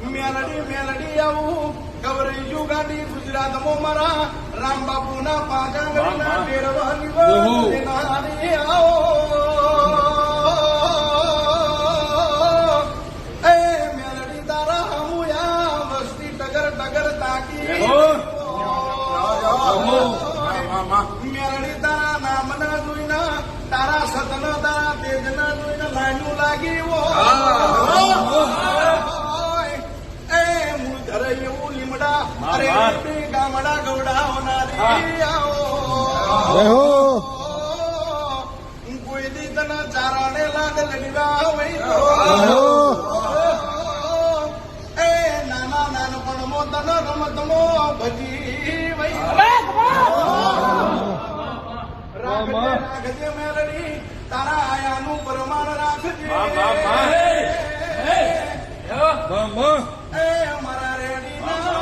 મેલડી મેલડી આવું ગવરૈયું ગાડી ગુજરાતમાં મારા રામ બાપુના પાંજાંગડીના ટેરવાની નારી આવો એ મેલડી તારા હમુયા મસ્તી ટગર ટગર તાકી મેલડી તારા નામ ના જોઈના તારા સતના તારા તેજ ના જોઈને લાઈનું લાગી એવું લીમડા અરે ગામડા ગવડાવનારી આવો કોઈ દી તને ચારાને લાગ લડીવા એ નાના નાનપણમો તને રમતમો ભજી રાખજે મેલડી તારા આયાનું પ્રમાણ રાખજે અમારા રેડી ના